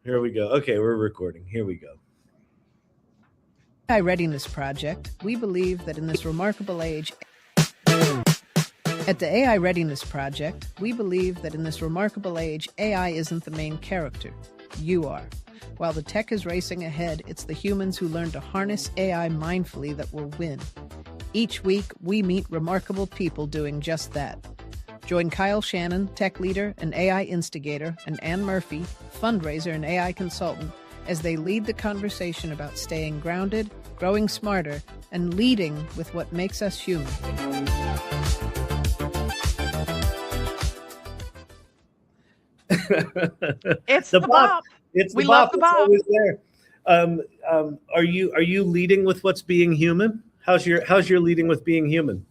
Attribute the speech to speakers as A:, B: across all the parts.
A: Here we go. Okay, we're recording. Here we go.
B: AI Readiness Project, we believe that in this remarkable age, at the AI Readiness Project, we believe that in this remarkable age, AI isn't the main character. You are. While the tech is racing ahead, it's the humans who learn to harness AI mindfully that will win. Each week, we meet remarkable people doing just that. Join Kyle Shannon, tech leader and AI instigator, and Anne Murphy, fundraiser and AI consultant, as they lead the conversation about staying grounded, growing smarter, and leading with what makes us human.
C: It's the bop.
A: It's the
C: we
A: bop.
C: love the bop.
A: It's always there. Are you leading with what's being human? How's your leading with being human?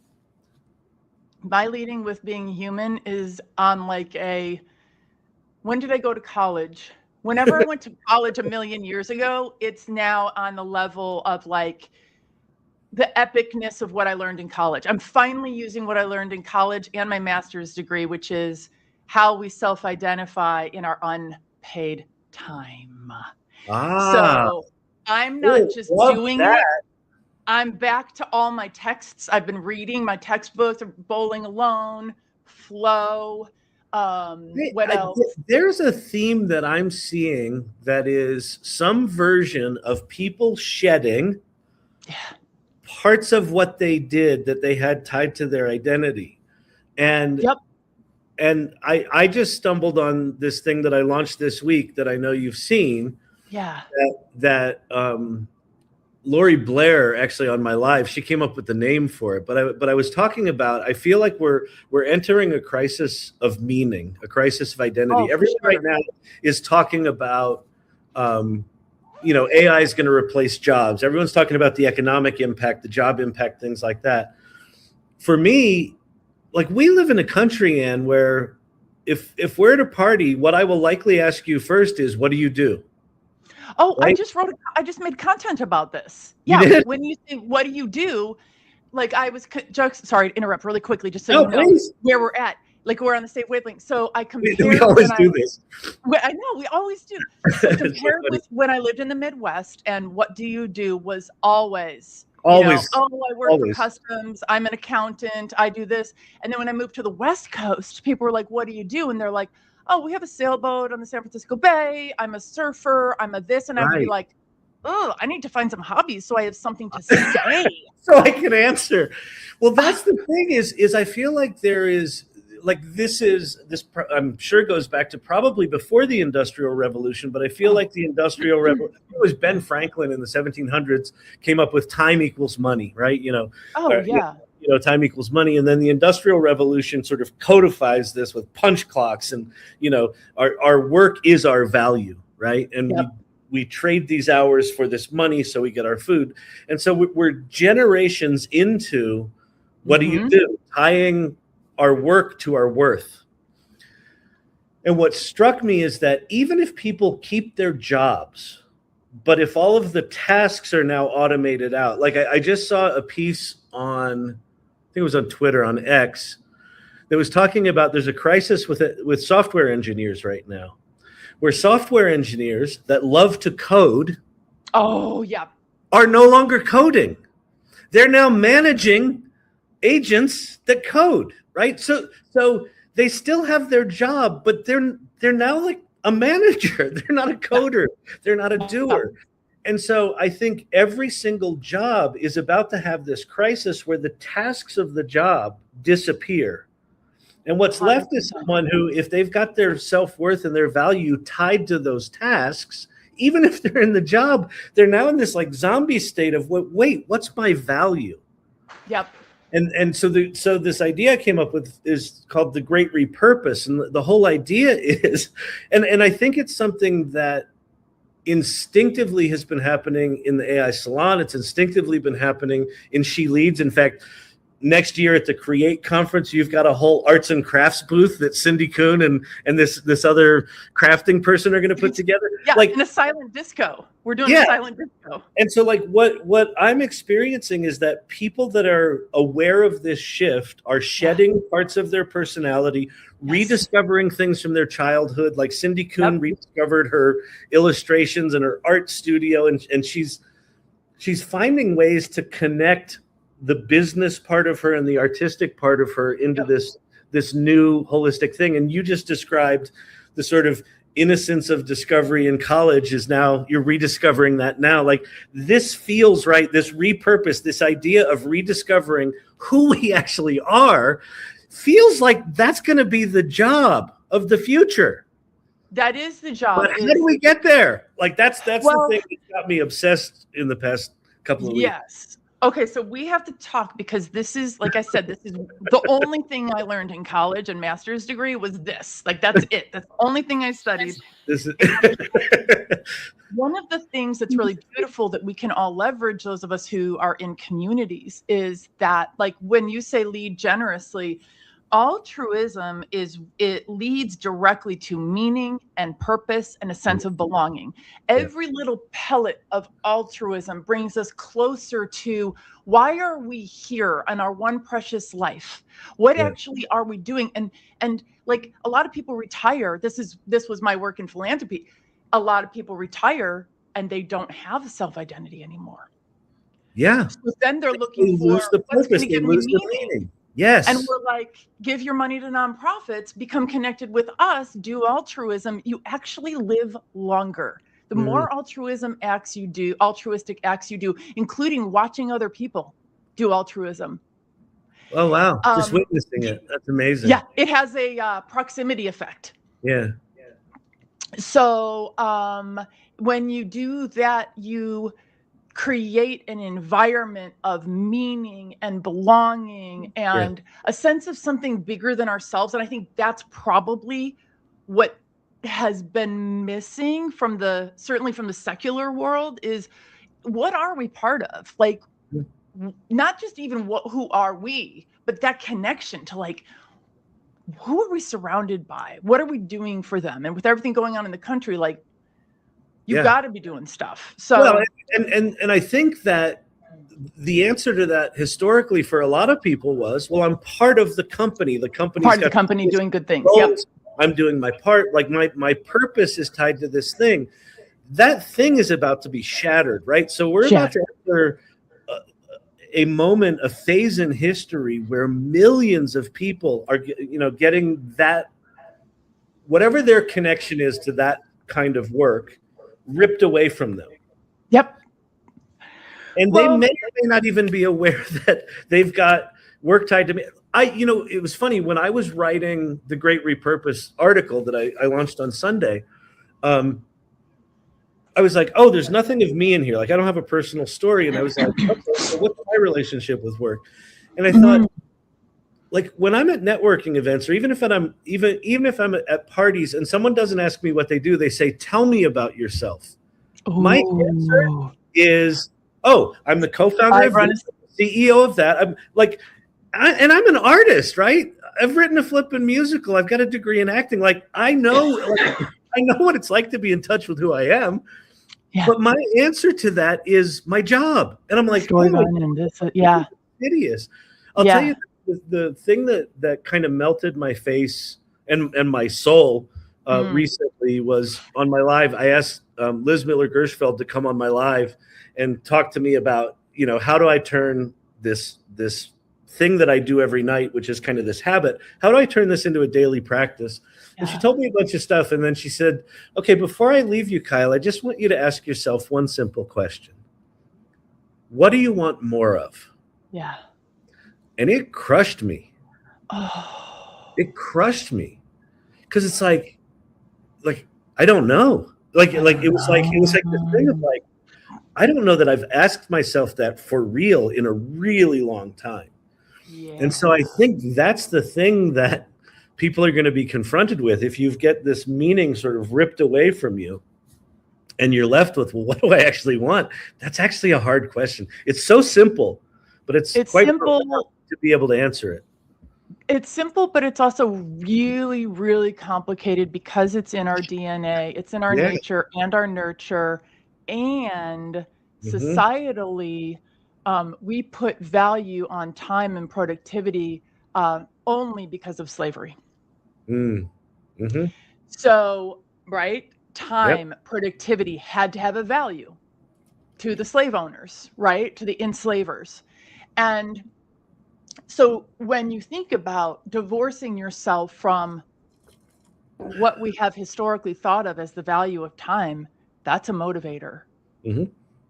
C: My leading with being human is on like when did I go to college? Whenever I went to college a million years ago, it's now on the level of like the epicness of what I learned in college. I'm finally using what I learned in college and my master's degree, which is how we self-identify in our unpaid time. So I'm not just doing it. I'm back to all my texts. I've been reading my textbooks, Bowling Alone, Flow. What else?
A: There's a theme that I'm seeing that is some version of people shedding parts of what they did that they had tied to their identity. And and I just stumbled on this thing that I launched this week that I know you've seen.
C: Yeah.
A: That Lori Blair, actually on my live, she came up with the name for it. But I was talking about, I feel like we're entering a crisis of meaning, a crisis of identity. Everyone right now is talking about, AI is going to replace jobs. Everyone's talking about the economic impact, the job impact, things like that. For me, like, we live in a country, Anne, where if we're at a party, what I will likely ask you first is, what do you do?
C: Oh, right? I just made content about this. Yeah. When you say, what do you do? Like, I was sorry to interrupt really quickly, just so you know where we're at. Like, we're on the same wavelength. So I compared.
A: We always do this.
C: I know, we always do. So compared with when I lived in the Midwest, and what do you do was always, I work for customs. I'm an accountant. I do this. And then when I moved to the West Coast, people were like, what do you do? And they're like, oh, we have a sailboat on the San Francisco Bay. I'm a surfer. I'm a this. And I'd be like, oh, I need to find some hobbies so I have something to say.
A: So I can answer. Well, that's the thing is I feel like there is, like, this I'm sure goes back to probably before the Industrial Revolution, but I feel like the Industrial Revolution, it was Ben Franklin in the 1700s came up with time equals money, right? Time equals money. And then the Industrial Revolution sort of codifies this with punch clocks and, our work is our value, right? And we trade these hours for this money so we get our food. And so we're generations into what do you do? Tying our work to our worth. And what struck me is that even if people keep their jobs, but if all of the tasks are now automated out, like I just saw a piece on, I think it was on Twitter, on X, that was talking about there's a crisis with software engineers right now, where software engineers that love to code are no longer coding. They're now managing agents that code, right? So they still have their job, but they're now like a manager. They're not a coder. They're not a doer. And so I think every single job is about to have this crisis where the tasks of the job disappear. And what's left is someone who, if they've got their self-worth and their value tied to those tasks, even if they're in the job, they're now in this like zombie state of, wait, what's my value?
C: Yep.
A: And so this idea I came up with is called the Great Repurpose. And the whole idea is, and I think it's something that instinctively has been happening in the AI salon. It's instinctively been happening in She Leads. In fact, next year at the Create conference, you've got a whole arts and crafts booth that Cindy Kuhn and this other crafting person are going to put together.
C: Yeah,
A: like
C: in a silent disco. We're doing a silent disco.
A: And so like what I'm experiencing is that people that are aware of this shift are shedding parts of their personality, rediscovering things from their childhood. Like Cindy Kuhn rediscovered her illustrations and her art studio, and she's finding ways to connect the business part of her and the artistic part of her into this new holistic thing. And you just described the sort of innocence of discovery in college is now you're rediscovering that now. Like this feels right. This repurpose, this idea of rediscovering who we actually are feels like that's going to be the job of the future.
C: That is the job.
A: But how do we get there? Like that's the thing that got me obsessed in the past couple of weeks.
C: Yes. Okay, so we have to talk because this is, like I said, this is the only thing I learned in college and master's degree was this. Like that's it. That's the only thing I studied.
A: This is
C: one of the things that's really beautiful that we can all leverage, those of us who are in communities, is that like when you say lead generously, altruism it leads directly to meaning and purpose and a sense of belonging. Every little pellet of altruism brings us closer to why are we here on our one precious life? What actually are we doing? And like a lot of people retire. This was my work in philanthropy. A lot of people retire and they don't have a self-identity anymore.
A: Yeah.
C: So then they're looking for
A: lose the purpose, they lose the meaning. Yes.
C: And we're like, give your money to nonprofits, become connected with us, do altruism. You actually live longer. The more altruistic acts you do, including watching other people do altruism.
A: Oh, wow. Just witnessing it. That's amazing.
C: Yeah. It has a proximity effect.
A: Yeah.
C: So when you do that, you create an environment of meaning and belonging and a sense of something bigger than ourselves. And I think that's probably what has been missing from certainly from the secular world is what are we part of? Like, not just even who are we, but that connection to like, who are we surrounded by? What are we doing for them? And with everything going on in the country, like, you've got to be doing stuff. So,
A: well, and I think that the answer to that historically for a lot of people was, well, I'm part of the company. The company's
C: part of the company doing good things.
A: Yep. I'm doing my part. Like my purpose is tied to this thing. That thing is about to be shattered, right? So we're about to enter a moment, a phase in history where millions of people are, getting that, whatever their connection is to that kind of work, ripped away from them.
C: Yep.
A: And they may or may not even be aware that they've got work tied to me. It was funny when I was writing the Great Repurpose article that I launched on Sunday. I was like, oh, there's nothing of me in here. Like, I don't have a personal story. And I was like, okay, so what's my relationship with work? And I thought, like, when I'm at networking events, or even if I'm at parties and someone doesn't ask me what they do, they say, tell me about yourself. Ooh. My answer is, oh, I'm the co-founder of this, CEO of that. I'm like, I'm an artist, right? I've written a flippin' musical. I've got a degree in acting. Like, I know what it's like to be in touch with who I am. Yeah. But my answer to that is my job. And I'm like, hideous. I'll tell you the thing that kind of melted my face and my soul recently was on my live. I asked Liz Miller-Gershfeld to come on my live and talk to me about, how do I turn this thing that I do every night, which is kind of this habit, how do I turn this into a daily practice? And she told me a bunch of stuff. And then she said, okay, before I leave you, Kyle, I just want you to ask yourself one simple question. What do you want more of?
C: Yeah.
A: And it crushed me.
C: Oh.
A: It crushed me. Because it's like, I don't know. It was like this thing of like, I don't know that I've asked myself that for real in a really long time. Yeah. And so I think that's the thing that people are going to be confronted with. If you get this meaning sort of ripped away from you and you're left with, well, what do I actually want? That's actually a hard question. It's so simple, but it's quite
C: simple.
A: to be able to answer it.
C: It's simple, but it's also really, really complicated because it's in our DNA, it's in our nature and our nurture, and societally, we put value on time and productivity only because of slavery. So, right, time, productivity had to have a value to the slave owners, right, to the enslavers. And so when you think about divorcing yourself from what we have historically thought of as the value of time, that's a motivator,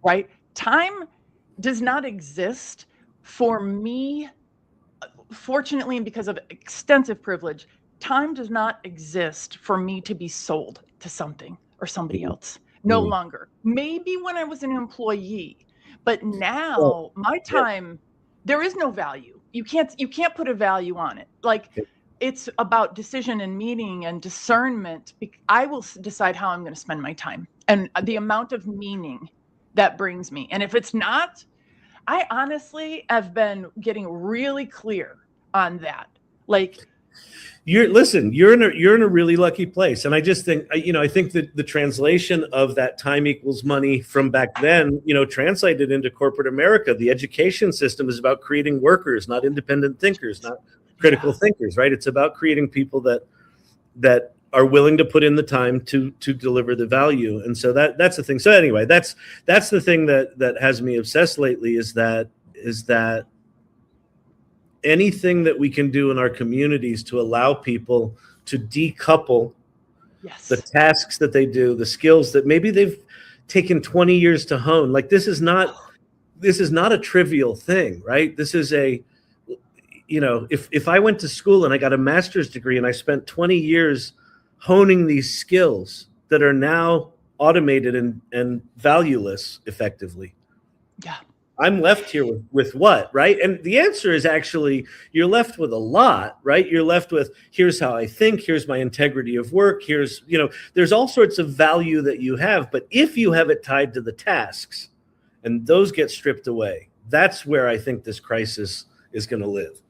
C: right? Time does not exist for me, fortunately, and because of extensive privilege, time does not exist for me to be sold to something or somebody else. No longer. Maybe when I was an employee, but now my time, there is no value. You can't put a value on it. Like, it's about decision and meaning and discernment. I will decide how I'm going to spend my time and the amount of meaning that brings me. And if it's not, I honestly have been getting really clear on that. Like,
A: you're in a really lucky place. And I just think, I think that the translation of that time equals money from back then, translated into corporate America. The education system is about creating workers, not independent thinkers, not critical thinkers, right? It's about creating people that are willing to put in the time to deliver the value. And so that's the thing. So anyway, that's the thing that has me obsessed lately, is that anything that we can do in our communities to allow people to decouple the tasks that they do, the skills that maybe they've taken 20 years to hone. Like, this is not a trivial thing, right? This is if I went to school and I got a master's degree and I spent 20 years honing these skills that are now automated and valueless effectively. Yeah. I'm left here with what, right? And the answer is actually, you're left with a lot, right? You're left with, here's how I think, here's my integrity of work, here's, there's all sorts of value that you have. But if you have it tied to the tasks and those get stripped away, that's where I think this crisis is going to live.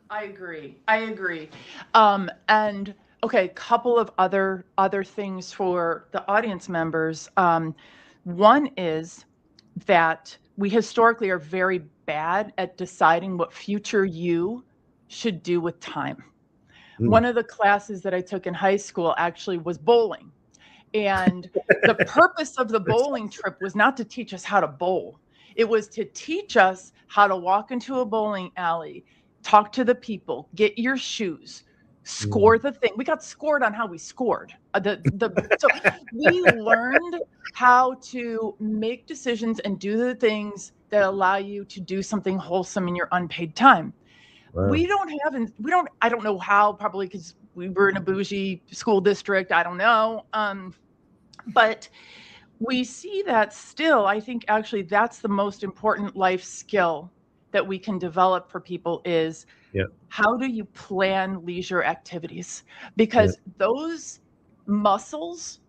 C: I agree. And okay, couple of other things for the audience members. One is that we historically are very bad at deciding what future you should do with time. One of the classes that I took in high school actually was bowling. And the purpose of the bowling trip was not to teach us how to bowl. It was to teach us how to walk into a bowling alley, talk to the people, get your shoes, score the thing. We got scored on how we scored. So we learned how to make decisions and do the things that allow you to do something wholesome in your unpaid time. Wow. I don't know how, probably because we were in a bougie school district. I don't know. But we see that still. I think actually that's the most important life skill that we can develop for people is how do you plan leisure activities? Because those muscles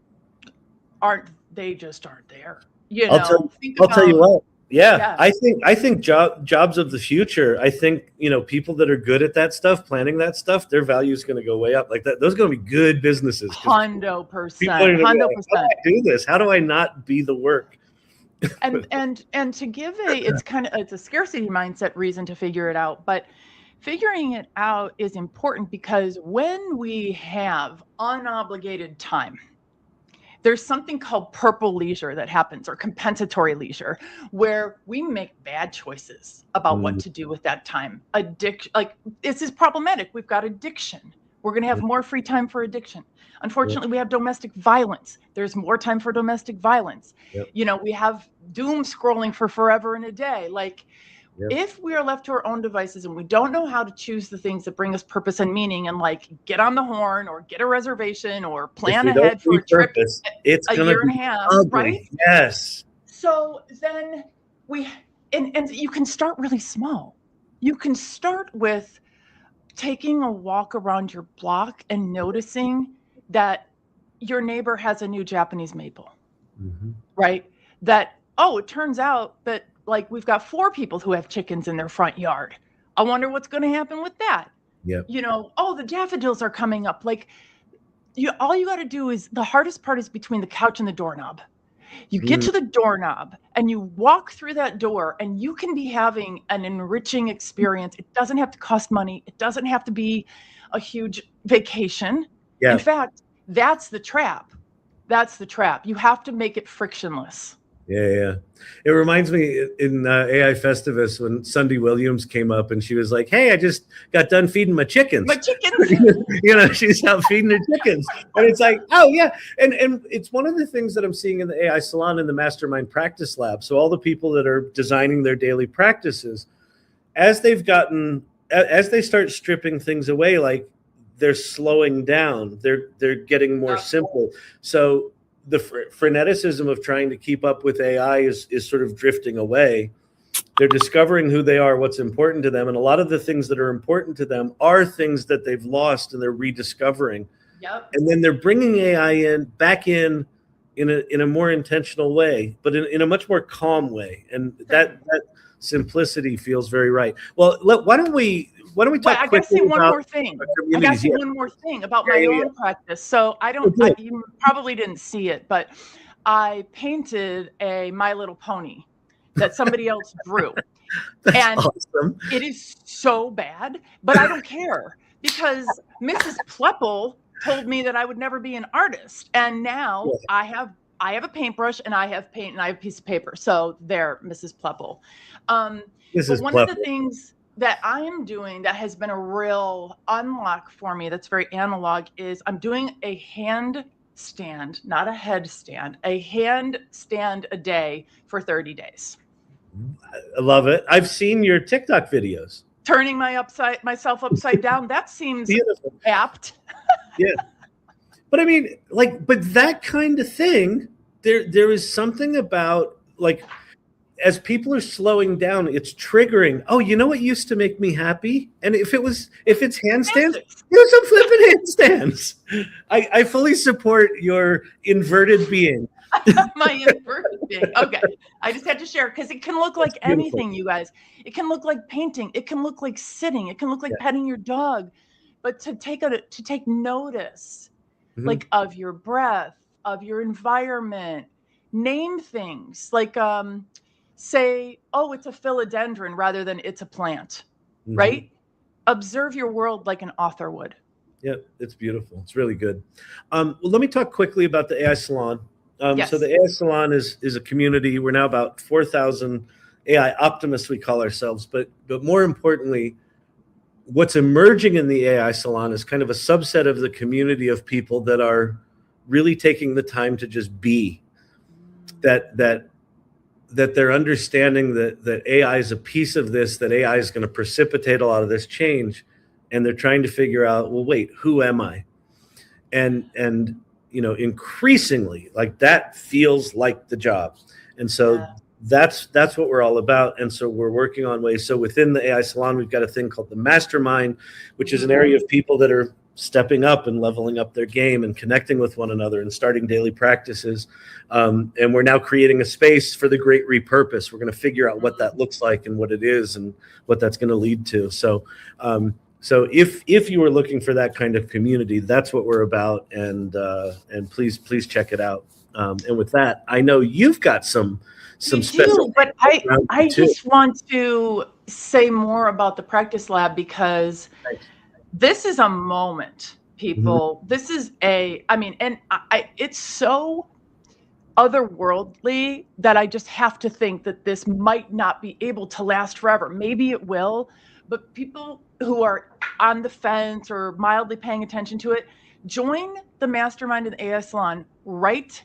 C: just aren't there.
A: I'll tell you what. Yeah. I think jobs of the future, I think, people that are good at that stuff, planning that stuff, their value is going to go way up. Like that, those are going to be good businesses.
C: 100%. 100%.
A: How do I do this? How do I not be the work?
C: and to give it's a scarcity mindset reason to figure it out, but figuring it out is important because when we have unobligated time, there's something called purple leisure that happens, or compensatory leisure, where we make bad choices about what to do with that time. This is problematic. We've got addiction. We're going to have more free time for addiction. Unfortunately, we have domestic violence. There's more time for domestic violence. We have doom scrolling for forever and a day. If we are left to our own devices and we don't know how to choose the things that bring us purpose and meaning, and get on the horn or get a reservation or plan ahead for a trip,
A: it's
C: a year and a half, right?
A: Yes.
C: So then and you can start really small. You can start with taking a walk around your block and noticing that your neighbor has a new Japanese maple, right? That, it turns out that we've got 4 people who have chickens in their front yard. I wonder what's going to happen with that.
A: Yeah.
C: You know, oh, the daffodils are coming up. Like, all you got to do is, the hardest part is between the couch and the doorknob. You get to the doorknob and you walk through that door, and you can be having an enriching experience. It doesn't have to cost money. It doesn't have to be a huge vacation.
A: Yeah.
C: In fact, that's the trap. That's the trap. You have to make it frictionless.
A: Yeah. It reminds me in AI Festivus when Sunday Williams came up and she was like, "Hey, I just got done feeding my chickens."
C: My chickens.
A: You know, she's out feeding her chickens. And it's like, oh yeah. And it's one of the things that I'm seeing in the AI salon in the Mastermind Practice Lab. So all the people that are designing their daily practices, as they start stripping things away, like they're slowing down, they're getting more simple. So the freneticism of trying to keep up with AI is sort of drifting away. They're discovering who they are, what's important to them. And a lot of the things that are important to them are things that they've lost and they're rediscovering.
C: Yep.
A: And then they're bringing AI back in a more intentional way, but in a much more calm way. And that simplicity feels very right. Well, why don't we talk?
C: I got to say one more thing. I got to say one more thing about my own practice. So you probably didn't see it, but I painted a My Little Pony that somebody else drew. And
A: awesome.
C: It is so bad, but I don't care, because Mrs. 𝗧𝗲𝗹𝗶𝘀 told me that I would never be an artist. And now I have a paintbrush, and I have paint, and I have a piece of paper. So there, Mrs. 𝗧𝗲𝗶𝗀. But one of the things that I am doing that has been a real unlock for me, that's very analog, is I'm doing a handstand, not a headstand, a handstand a day for 30 days.
A: I love it. I've seen your TikTok videos.
C: Turning myself upside down. That seems beautiful. Apt.
A: Yeah. But I mean, but that kind of thing, there is something about, like, as people are slowing down, it's triggering. Oh, you know what used to make me happy? And if it's handstands, do some flipping handstands. I fully support your inverted being.
C: My inverted being. Okay. I just had to share, because it can look like anything, you guys. It can look like painting. It can look like sitting. It can look like petting your dog. But to take notice, like, of your breath, of your environment, name things like, say, oh, it's a philodendron rather than it's a plant, right? Observe your world like an author would.
A: Yeah, it's beautiful. It's really good. Well, let me talk quickly about the AI Salon.
C: Yes.
A: So the AI Salon is a community. We're now about 4,000 AI optimists, we call ourselves. But more importantly, what's emerging in the AI Salon is kind of a subset of the community of people that are really taking the time to just be. That they're understanding that AI is a piece of this, that AI is going to precipitate a lot of this change. And they're trying to figure out, well, wait, who am I? And you know, increasingly, like, that feels like the job. And so that's what we're all about. And so we're working on ways. So within the AI Salon, we've got a thing called the Mastermind, which is an area of people that are stepping up and leveling up their game and connecting with one another and starting daily practices. And we're now creating a space for the Great Repurpose. We're going to figure out what that looks like and what it is and what that's going to lead to. So if you were looking for that kind of community, that's what we're about. And please check it out. And with that, I know you've got some special.
C: But I just want to say more about the practice lab, because this is a moment, people. This is it's so otherworldly that I just have to think that this might not be able to last forever. Maybe it will, but people who are on the fence or mildly paying attention to it, join the Mastermind in the AI Salon right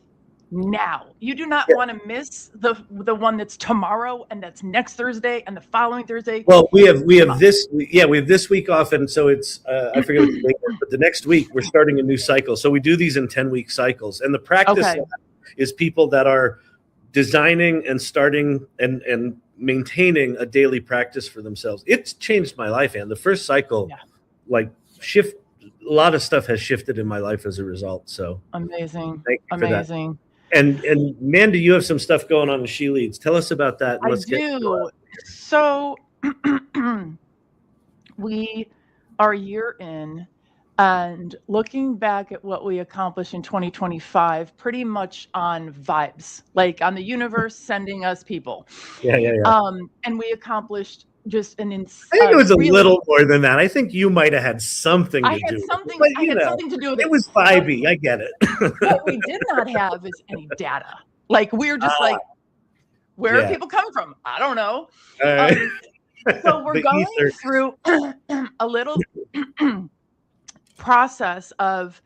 C: now. You do not want to miss the one that's tomorrow, and that's next Thursday, and the following Thursday.
A: Well, we have this week off, and so it's I forget what the date is, but the next week we're starting a new cycle. So we do these in 10-week cycles, and the practice lab is people that are designing and starting and maintaining a daily practice for themselves. It's changed my life, and the first cycle, a lot of stuff has shifted in my life as a result. So
C: amazing.
A: Thank you for that. And Amanda, you have some stuff going on in She Leads. Tell us about that.
C: I do. So we are a year in, and looking back at what we accomplished in 2025, pretty much on vibes, like on the universe sending us people.
A: Yeah.
C: And we accomplished just an
A: I think it was a
C: really,
A: little more than that. I think you might have had something to
C: I
A: do
C: had something,
A: with it. But,
C: I had something to do with it.
A: It was vibey. I get it.
C: What we did not have is any data. Like, we're just like, where are people coming from? I don't know. So we're going through a little process of,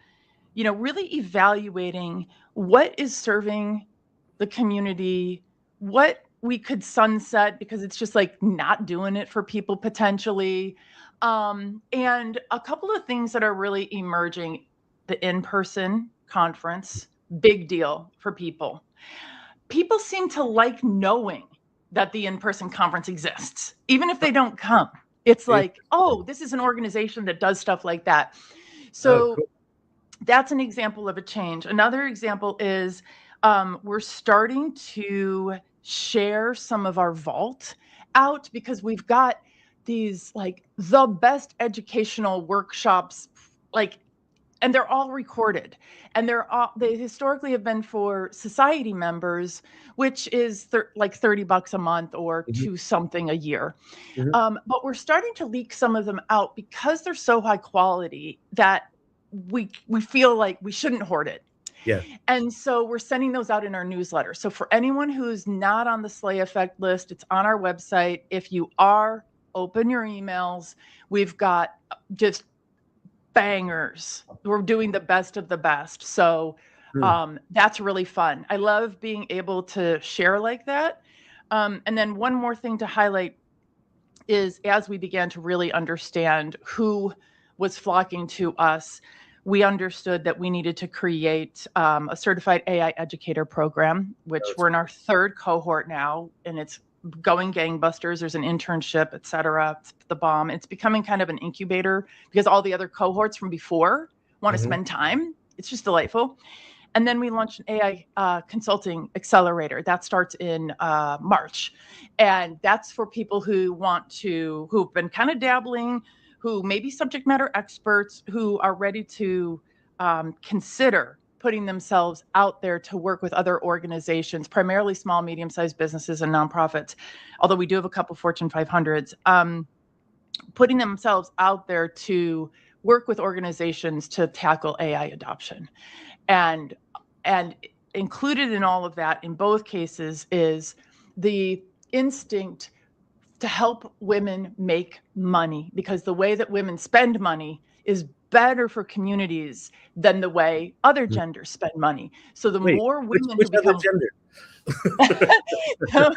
C: really evaluating what is serving the community, what we could sunset because it's just like not doing it for people potentially. And a couple of things that are really emerging: the in-person conference, big deal for people. People seem to like knowing that the in-person conference exists, even if they don't come. It's like, oh, this is an organization that does stuff like that. So that's an example of a change. Another example is we're starting to share some of our vault out because we've got these like the best educational workshops, and they're all recorded, and they historically have been for society members, which is like $30 a month or $2 something a year. But we're starting to leak some of them out because they're so high quality that we feel like we shouldn't hoard it.
A: Yeah.
C: And so we're sending those out in our newsletter. So for anyone who's not on the Slay Effect list, it's on our website. If you are, open your emails. We've got just bangers. We're doing the best of the best. So that's really fun. I love being able to share like that. And then one more thing to highlight is, as we began to really understand who was flocking to us, we understood that we needed to create a certified AI educator program, which we're in our 3rd cohort now, and it's going gangbusters. There's an internship, et cetera. It's the bomb. It's becoming kind of an incubator because all the other cohorts from before want to spend time. It's just delightful. And then we launched an AI consulting accelerator that starts in March. And that's for people who've been kind of dabbling, who may be subject matter experts, who are ready to consider putting themselves out there to work with other organizations, primarily small, medium-sized businesses and nonprofits, although we do have a couple Fortune 500s, putting themselves out there to work with organizations to tackle AI adoption. And included in all of that, in both cases, is the instinct to help women make money, because the way that women spend money is better for communities than the way other genders spend money. So the more women
A: which
C: who become
A: gender?
C: the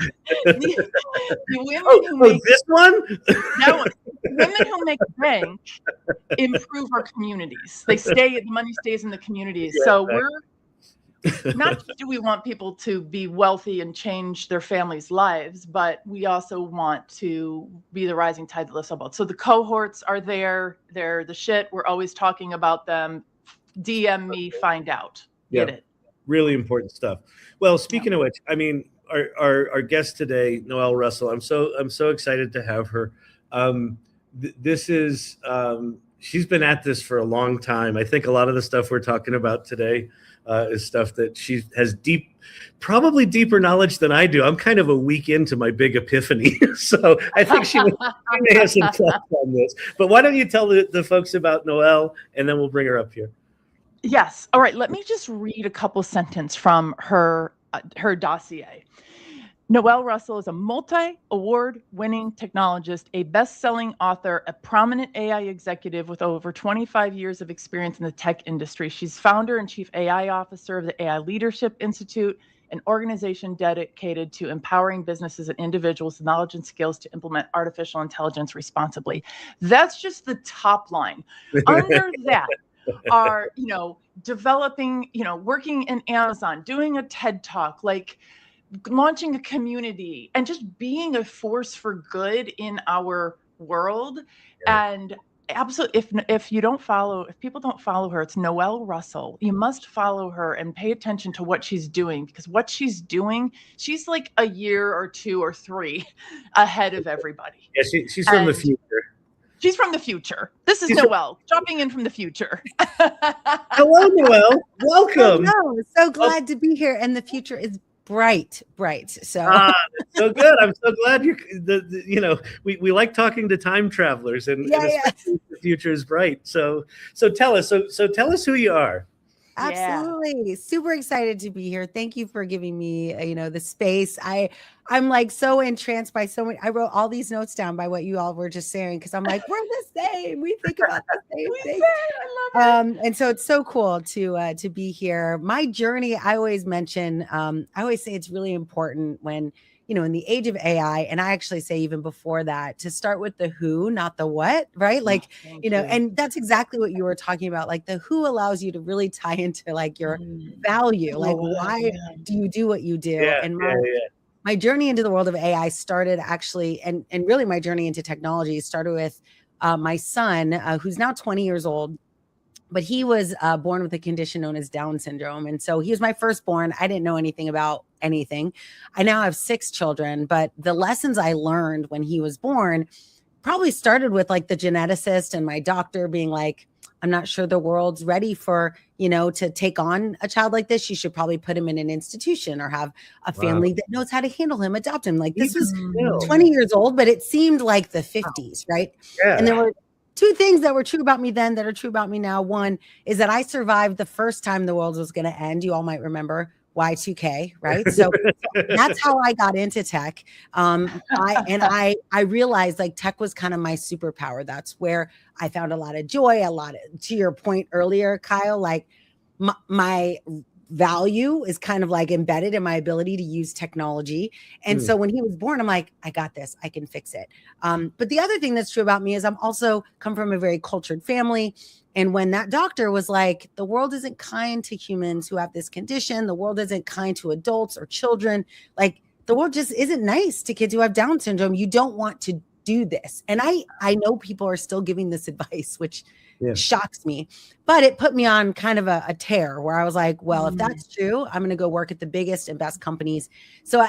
C: women who make
A: this one?
C: No, women who make bank improve our communities. The money stays in the communities.
A: Yeah,
C: so we're not just do we want people to be wealthy and change their families' lives, but we also want to be the rising tide that lifts all boats. So the cohorts are there. They're the shit. We're always talking about them. DM me, find out. Get it.
A: Really important stuff. Well, speaking of which, I mean, our guest today, Noelle Russell, I'm so excited to have her. This is she's been at this for a long time. I think a lot of the stuff we're talking about today is stuff that she has probably deeper knowledge than I do. I'm kind of a week into my big epiphany, so I think she may have some thoughts on this. But why don't you tell the folks about Noelle, and then we'll bring her up here.
C: Yes. All right. Let me just read a couple sentences from her dossier. Noelle Russell is a multi-award-winning technologist, a best-selling author, a prominent AI executive with over 25 years of experience in the tech industry. She's founder and chief AI officer of the AI Leadership Institute, an organization dedicated to empowering businesses and individuals with knowledge and skills to implement artificial intelligence responsibly. That's just the top line. Under that are, developing, working in Amazon, doing a TED Talk, launching a community, and just being a force for good in our world. Yeah. And absolutely, if people don't follow her, it's Noelle Russell. You must follow her and pay attention to what she's doing, because what she's doing, she's like a year or 2 or 3 ahead of everybody.
A: Yeah, she's from the future.
C: She's from the future. This is
A: She's
C: Noelle, dropping in from the future.
A: Hello, Noelle. Welcome.
D: Hello. So glad to be here. And the future is bright. So
A: that's so good. I'm so glad we like talking to time travelers, and especially the future is bright. So tell us who you are.
D: Absolutely. Super excited to be here. Thank you for giving me, the space. I'm like so entranced by so many. I wrote all these notes down by what you all were just saying, because I'm like, we're the same. We think about the same thing.
C: I love it.
D: And so it's so cool to be here. My journey, I always mention, I always say it's really important when, in the age of AI, and I actually say even before that, to start with the who, not the what, right? Like, and that's exactly what you were talking about. Like the who allows you to really tie into like your value. Like, why do you do what you do? And my journey into the world of AI started actually, and really my journey into technology started with my son, who's now 20 years old. But he was born with a condition known as Down syndrome. And so he was my firstborn. I didn't know anything about anything. I now have 6 children, but the lessons I learned when he was born probably started with like the geneticist and my doctor being like, I'm not sure the world's ready for, to take on a child like this. You should probably put him in an institution or have a family that knows how to handle him, adopt him. Like this was 20 years old, but it seemed like the 50s, right? Yeah. And there were 2 things that were true about me then that are true about me now. One is that I survived the first time the world was going to end. You all might remember Y2K, right? So that's how I got into tech. I realized like tech was kind of my superpower. That's where I found a lot of joy, to your point earlier, Kyle, like my value is kind of like embedded in my ability to use technology. And so when he was born, I'm like, I got this, I can fix it. But the other thing that's true about me is I'm also come from a very cultured family. And when that doctor was like, the world isn't kind to humans who have this condition, the world isn't kind to adults or children, like the world just isn't nice to kids who have Down syndrome. You don't want to do this. And I know people are still giving this advice, which shocks me, but it put me on kind of a tear where I was like, well, if that's true, I'm going to go work at the biggest and best companies. So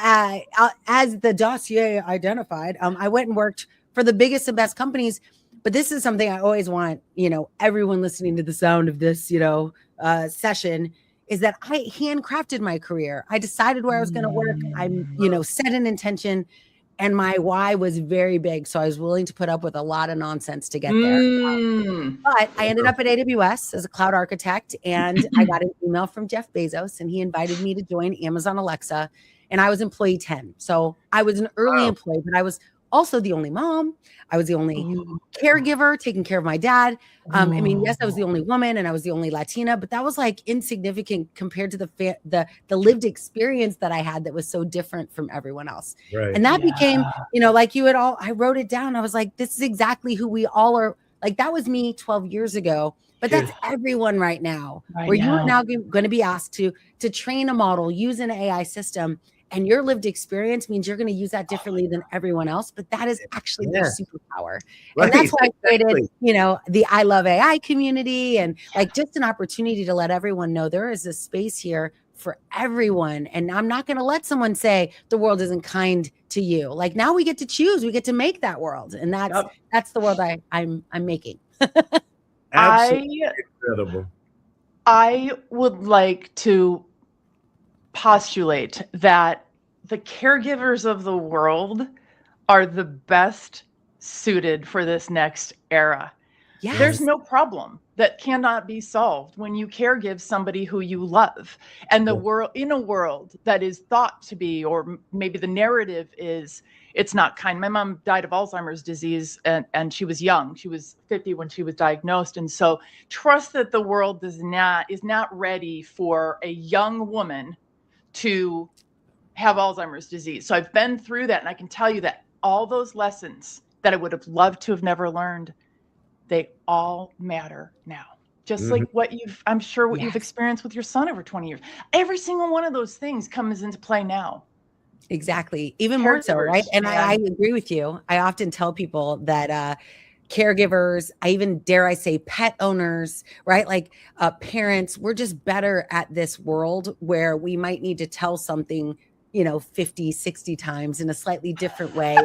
D: as the dossier identified, I went and worked for the biggest and best companies. But this is something I always want, everyone listening to the sound of this, session, is that I handcrafted my career. I decided where I was going to work. I, set an intention. And my why was very big. So I was willing to put up with a lot of nonsense to get there. But I ended up at AWS as a cloud architect. And I got an email from Jeff Bezos. And he invited me to join Amazon Alexa. And I was employee 10. So I was an early employee, but I was also the only mom. I was the only caregiver taking care of my dad. Yes, I was the only woman and I was the only Latina, but that was like insignificant compared to the lived experience that I had that was so different from everyone else. Right. And that became, like you had all, I wrote it down. I was like, this is exactly who we all are. Like that was me 12 years ago, but that's everyone right now, you are now going to be asked to train a model, use an AI system. And your lived experience means you're going to use that differently than everyone else. But that is actually their superpower. And that's why I created, the I Love AI community and like just an opportunity to let everyone know there is a space here for everyone. And I'm not going to let someone say the world isn't kind to you. Like now we get to choose, we get to make that world. And that's the world I'm making.
A: Absolutely incredible.
C: I would like to postulate that the caregivers of the world are the best suited for this next era. Yes. There's no problem that cannot be solved when you caregive somebody who you love. And the world, in a world that is thought to be, or maybe the narrative is, it's not kind. My mom died of Alzheimer's disease and she was young. She was 50 when she was diagnosed. And so trust that the world is not ready for a young woman to have Alzheimer's disease. So I've been through that. And I can tell you that all those lessons that I would have loved to have never learned, they all matter now. Just like what you've experienced with your son over 20 years. Every single one of those things comes into play now.
D: Exactly. Even more so, right? And I agree with you. I often tell people that caregivers, I even dare I say pet owners, right? Like parents, we're just better at this world where we might need to tell something, 50, 60 times in a slightly different way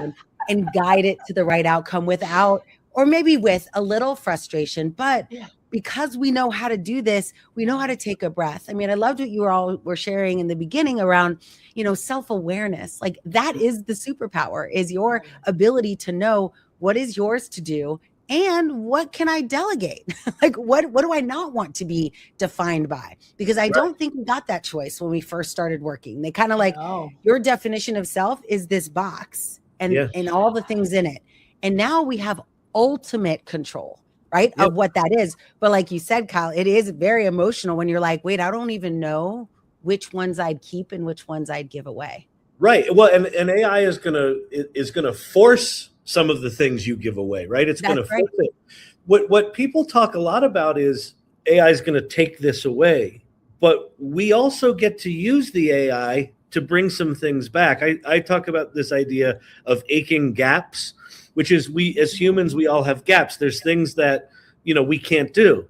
D: and guide it to the right outcome without or maybe with a little frustration, but
C: Yeah.
D: because we know how to do this, we know how to take a breath. I mean, I loved what you all were sharing in the beginning around, self-awareness. Like that is the superpower, is your ability to know what is yours to do and what can I delegate? Like what do I not want to be defined by? Because I don't think we got that choice when we first started working. They kind of like, your definition of self is this box and all the things in it. And now we have ultimate control, right? Of what that is. But like you said, Kyle, it is very emotional when you're like, wait, I don't even know which ones I'd keep and which ones I'd give away.
A: Right. Well, and AI is gonna force some of the things you give away, right? It's going to force it. What people talk a lot about is AI is going to take this away, but we also get to use the AI to bring some things back. I talk about this idea of aching gaps, which is we as humans, we all have gaps. There's things that, we can't do.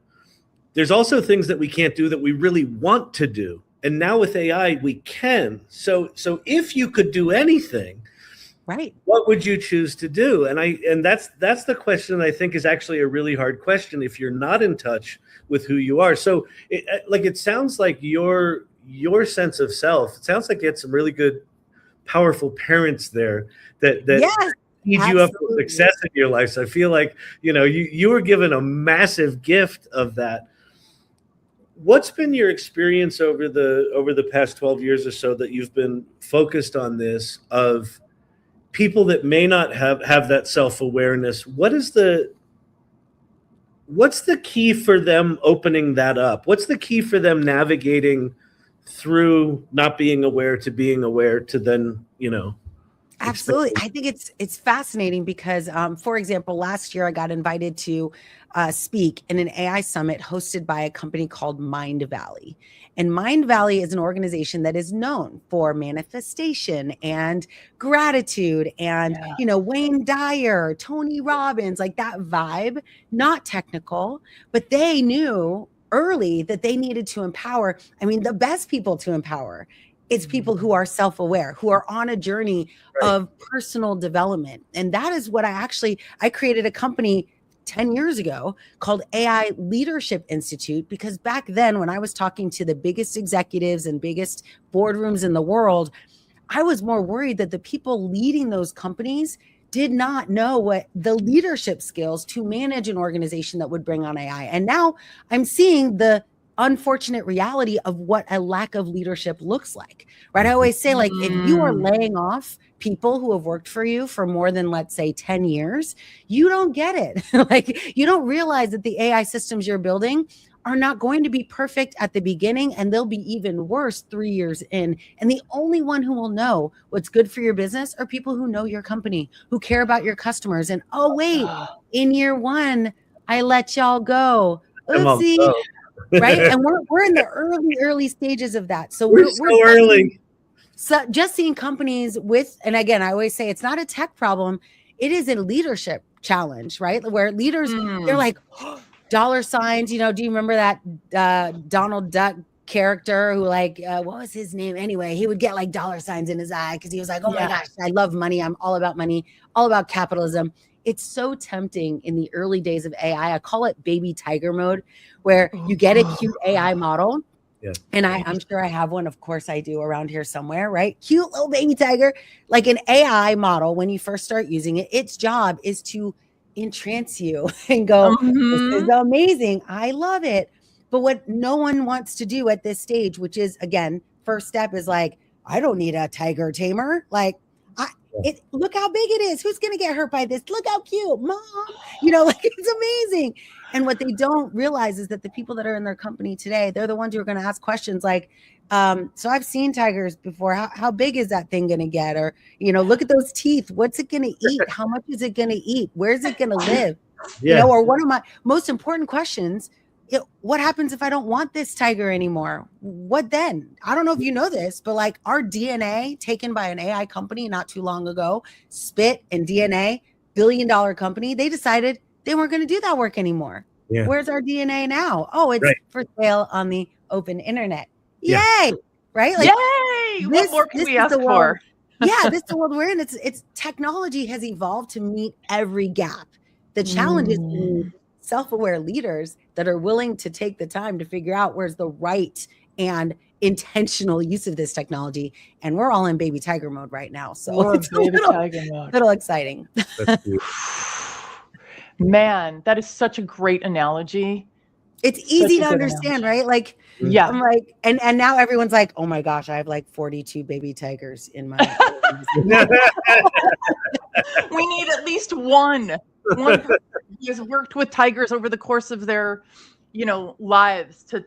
A: There's also things that we can't do that we really want to do. And now with AI, we can. So if you could do anything,
D: right,
A: what would you choose to do? And that's the question I think is actually a really hard question if you're not in touch with who you are. So it sounds like your sense of self, it sounds like you had some really good, powerful parents there that teed you up for success in your life. So I feel like, you were given a massive gift of that. What's been your experience over the past 12 years or so that you've been focused on this, of people that may not have that self-awareness? What's the key for them opening that up? What's the key for them navigating through not being aware to being aware to then,
D: Absolutely. I think it's fascinating because, for example, last year I got invited to speak in an AI summit hosted by a company called Mindvalley. And Mindvalley is an organization that is known for manifestation and gratitude and, Wayne Dyer, Tony Robbins, like that vibe, not technical, but they knew early that they needed to empower. I mean, the best people to empower, it's people who are self-aware, who are on a journey of personal development. And that is what I created a company 10 years ago called AI Leadership Institute, because back then when I was talking to the biggest executives and biggest boardrooms in the world, I was more worried that the people leading those companies did not know what the leadership skills to manage an organization that would bring on AI. And now I'm seeing the unfortunate reality of what a lack of leadership looks like, right? I always say, like, if you are laying off people who have worked for you for more than, let's say, 10 years, you don't get it. Like, you don't realize that the AI systems you're building are not going to be perfect at the beginning, and they'll be even worse 3 years in. And the only one who will know what's good for your business are people who know your company, who care about your customers. And oh, wait, in year one, I let y'all go. Oopsie. Right. And we're in the early stages of that. So we're
A: so early.
D: So just seeing companies with, and again, I always say it's not a tech problem. It is a leadership challenge, right? Where leaders, they're like, dollar signs, do you remember that Donald Duck character who what was his name? Anyway, he would get like dollar signs in his eye because he was like, oh my gosh, I love money. I'm all about money, all about capitalism. It's so tempting in the early days of AI. I call it baby tiger mode, where you get a cute AI model. Yeah. And I'm sure I have one. Of course I do, around here somewhere, right? Cute little baby tiger. Like an AI model, when you first start using it, its job is to entrance you and go, this is amazing. I love it. But what no one wants to do at this stage, which is, again, first step is like, I don't need a tiger tamer. Like, look how big it is. Who's going to get hurt by this? Look how cute, mom. It's amazing. And what they don't realize is that the people that are in their company today, they're the ones who are going to ask questions like, so I've seen tigers before. How big is that thing going to get? Or, look at those teeth. What's it going to eat? How much is it going to eat? Where's it going to live? Or one of my most important questions, what happens if I don't want this tiger anymore? What then? I don't know if you know this, but like our DNA taken by an AI company not too long ago, Spit and DNA, $billion company, they decided they weren't going to do that work anymore. Yeah. Where's our DNA now? Oh, it's for sale on the open internet. Yay! Right? Like,
C: yay! What more can we ask for?
D: Yeah, this is the world we're in. It's technology has evolved to meet every gap. The challenge is we need self-aware leaders that are willing to take the time to figure out where's the right and intentional use of this technology. And we're all in baby tiger mode right now. So it's a little exciting.
C: Man, that is such a great analogy.
D: It's easy to understand, right? Like,
C: yeah.
D: I'm like, and now everyone's like, oh my gosh, I have like 42 baby tigers in my
C: We need at least one person who has worked with tigers over the course of their, lives to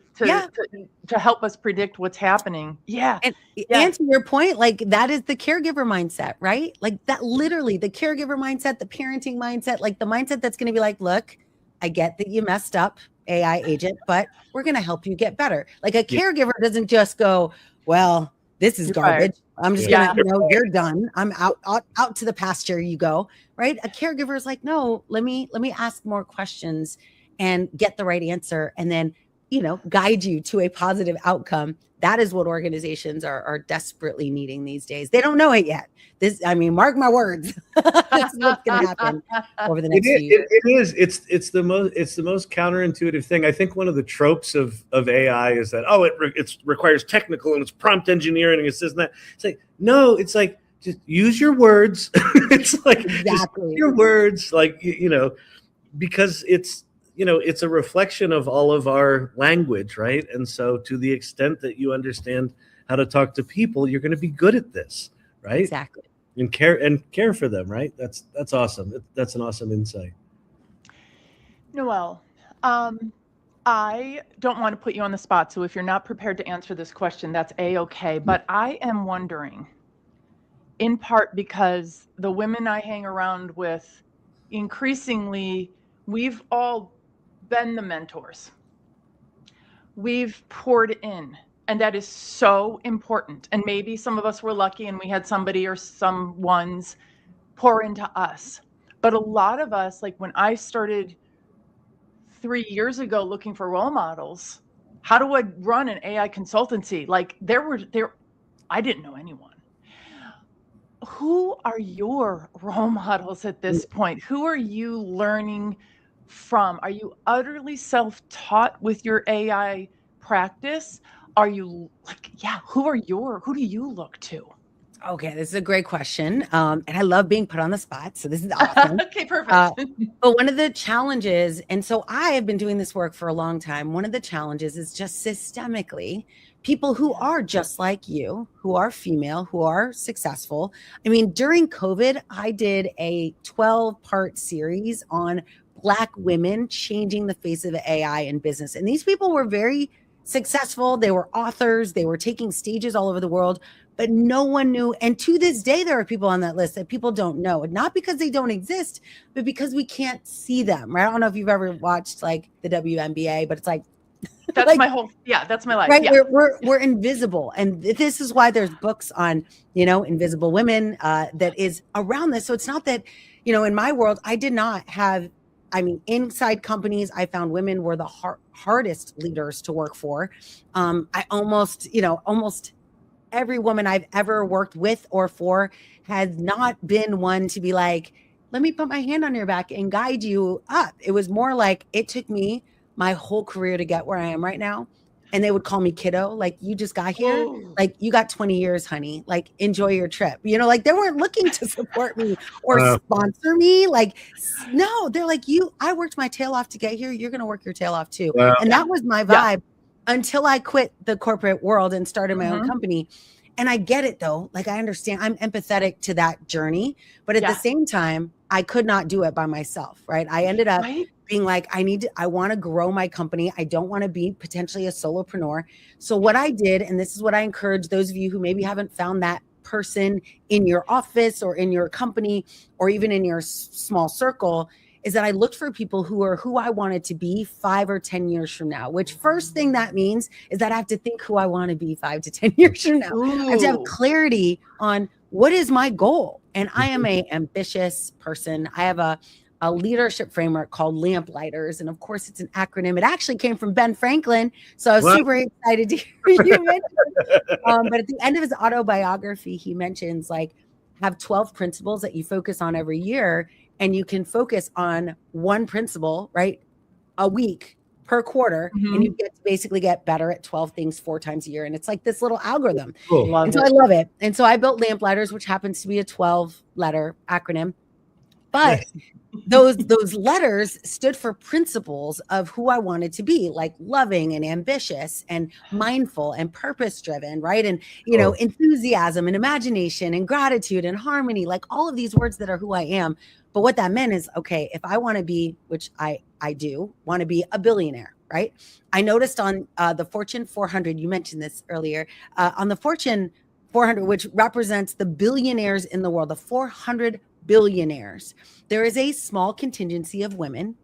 C: help us predict what's happening. Yeah.
D: And to your point, like that is the caregiver mindset, right? Like that literally the caregiver mindset, the parenting mindset, like the mindset that's going to be like, look, I get that you messed up, AI agent, but we're going to help you get better. Like a caregiver doesn't just go, well, this is garbage. I'm just going to, you're done. I'm out to the pasture you go, right? A caregiver is like, no, let me ask more questions and get the right answer. And then, guide you to a positive outcome. That is what organizations are desperately needing these days. They don't know it yet. Mark my words. This is what's going to happen over the next few years.
A: It is. It's the most counterintuitive thing. I think one of the tropes of AI is that, it requires technical and it's prompt engineering and it's this and that. It's like, no, it's like, just use your words. It's like, exactly. Just your words, like, because it's a reflection of all of our language, right? And so to the extent that you understand how to talk to people, you're going to be good at this, right?
D: Exactly.
A: And care for them, right? That's awesome. That's an awesome insight.
C: Noelle, I don't want to put you on the spot, so if you're not prepared to answer this question, that's A-okay. But I am wondering, in part because the women I hang around with, increasingly, we've all been the mentors. We've poured in, and that is so important. And maybe some of us were lucky and we had somebody or some ones pour into us. But a lot of us, like when I started 3 years ago looking for role models, how do I run an AI consultancy? Like I didn't know anyone. Who are your role models at this point? Who are you learning from? Are you utterly self-taught with your AI practice? Are you like, who do you look to?
D: Okay, this is a great question. And I love being put on the spot. So this is awesome.
C: Okay, perfect.
D: But one of the challenges, and so I have been doing this work for a long time. One of the challenges is just systemically people who are just like you, who are female, who are successful. I mean, during COVID, I did a 12-part series on Black women changing the face of AI in business. And these people were very successful. They were authors. They were taking stages all over the world, but no one knew. And to this day, there are people on that list that people don't know. Not because they don't exist, but because we can't see them, right? I don't know if you've ever watched like the WNBA, but it's like,
C: that's like, that's my life.
D: Right.
C: Yeah.
D: We're invisible. And this is why there's books on, invisible women that is around this. So it's not that, in my world, I did not have, inside companies, I found women were the hardest leaders to work for. I almost every woman I've ever worked with or for has not been one to be like, let me put my hand on your back and guide you up. It was more like it took me my whole career to get where I am right now. And they would call me kiddo, like, you just got here. Ooh. Like, you got 20 years, honey. Like, enjoy your trip. Like they weren't looking to support me or sponsor me. Like, no, they're like, I worked my tail off to get here. You're going to work your tail off too. And that was my vibe until I quit the corporate world and started my own company. And I get it though. Like, I understand, I'm empathetic to that journey, but at the same time, I could not do it by myself, right? I ended up being like, I want to grow my company. I don't want to be potentially a solopreneur. So what I did, and this is what I encourage those of you who maybe haven't found that person in your office or in your company or even in your small circle, is that I looked for people who are who I wanted to be 5 or 10 years from now, which first thing that means is that I have to think who I want to be 5 to 10 years from now. Ooh. I have to have clarity on what is my goal. And I am an ambitious person. I have a leadership framework called Lamplighters. And of course, it's an acronym. It actually came from Ben Franklin. So I was super excited to hear you mention it. But at the end of his autobiography, he mentions like, have 12 principles that you focus on every year. and you can focus on one principle, right, a week per quarter, and you get to basically get better at 12 things 4 times a year. And it's like this little algorithm.
A: Cool.
D: And so I love it. And so I built Lamplighters, which happens to be a 12-letter acronym. But those letters stood for principles of who I wanted to be, like loving and ambitious and mindful and purpose driven, right? And, you know, enthusiasm and imagination and gratitude and harmony, like all of these words that are who I am. But what that meant is, okay, if I want to be, which I do want to be a billionaire, right? I noticed on the Fortune 400, you mentioned this earlier, on the Fortune 400, which represents the billionaires in the world, the 400 billionaires, there is a small contingency of women,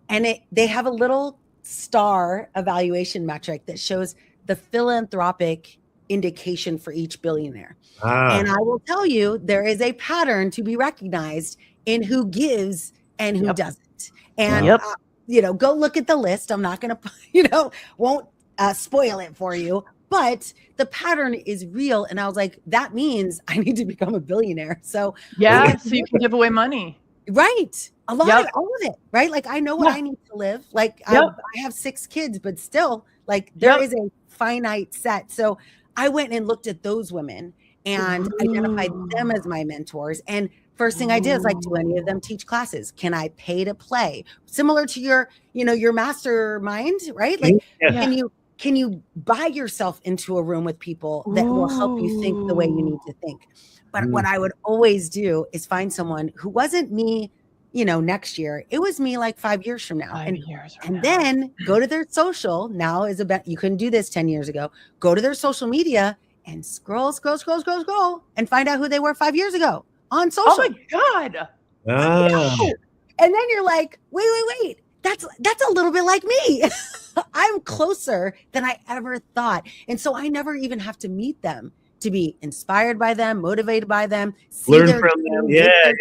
D: and they have a little star evaluation metric that shows the philanthropic indication for each billionaire. And I will tell you, there is a pattern to be recognized in who gives and who doesn't. And, you know, go look at the list. I'm not going to, you know, won't spoil it for you, but the pattern is real. And I was like, that means I need to become a billionaire. So
C: so you can give away money.
D: Right. A lot of all of it, right? Like I know what I need to live. Like I have 6 kids, but still like there is a finite set. So I went and looked at those women and identified them as my mentors. And first thing I did is like, do any of them teach classes? Can I pay to play? Similar to your, you know, your mastermind, right? Like, can you buy yourself into a room with people that will help you think the way you need to think? But what I would always do is find someone who wasn't me, you know, next year. It was me like 5 years from now. And then go to their social. Now is about, you couldn't do this 10 years ago. Go to their social media and scroll and find out who they were 5 years ago on social.
C: Oh my God.
D: And then you're like, wait. That's a little bit like me. I'm closer than I ever thought. And so I never even have to meet them to be inspired by them, motivated by them,
A: learn from them. Yeah.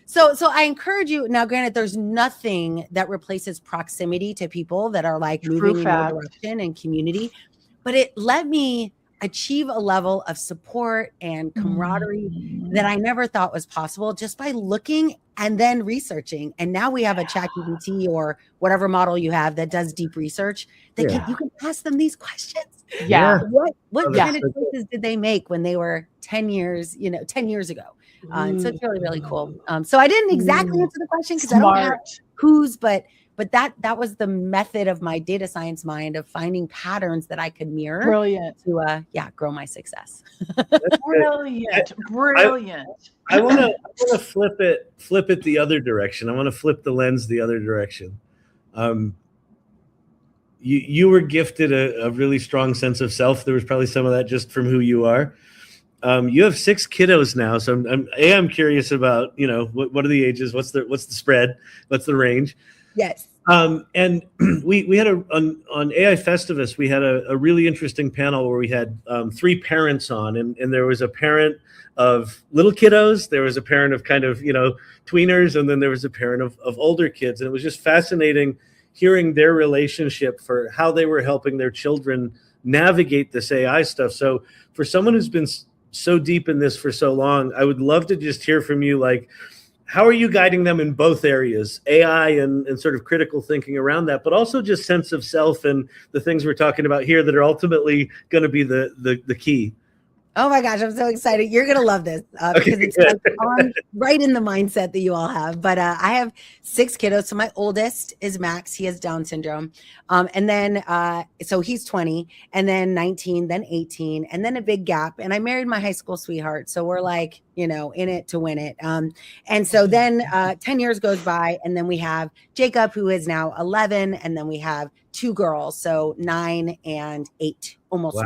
D: So I encourage you. Now, granted, there's nothing that replaces proximity to people that are like moving in your direction and community, but it let me achieve a level of support and camaraderie that I never thought was possible just by looking and then researching. And now we have a ChatGPT or whatever model you have that does deep research that you can ask them these questions. What kind of choices did they make when they were 10 years ago? And so it's really, really cool. So I didn't exactly answer the question because I don't have who's, but that was the method of my data science mind of finding patterns that I could mirror.
C: Brilliant.
D: To grow my success.
C: Brilliant.
A: I want to flip it the other direction. I want to flip the lens the other direction. You were gifted a really strong sense of self. There was probably some of that just from who you are. You have 6 kiddos now, so I'm curious about, you know, what are the ages? What's the spread? What's the range?
D: Yes.
A: And we had on AI Festivus, we had a really interesting panel where we had 3 parents on, and there was a parent of little kiddos, there was a parent of kind of, you know, tweeners, and then there was a parent of older kids. And it was just fascinating hearing their relationship for how they were helping their children navigate this AI stuff. So for someone who's been so deep in this for so long, I would love to just hear from you, like, how are you guiding them in both areas, AI and sort of critical thinking around that, but also just sense of self and the things we're talking about here that are ultimately going to be the key?
D: Oh my gosh, I'm so excited. You're going to love this because it's like right in the mindset that you all have. But I have 6 kiddos. So my oldest is Max. He has Down syndrome. And then, so he's 20 and then 19, then 18, and then a big gap. And I married my high school sweetheart. So we're like, you know, in it to win it. And so then 10 years goes by, and then we have Jacob, who is now 11. And then we have 2 girls. So 9 and 8, almost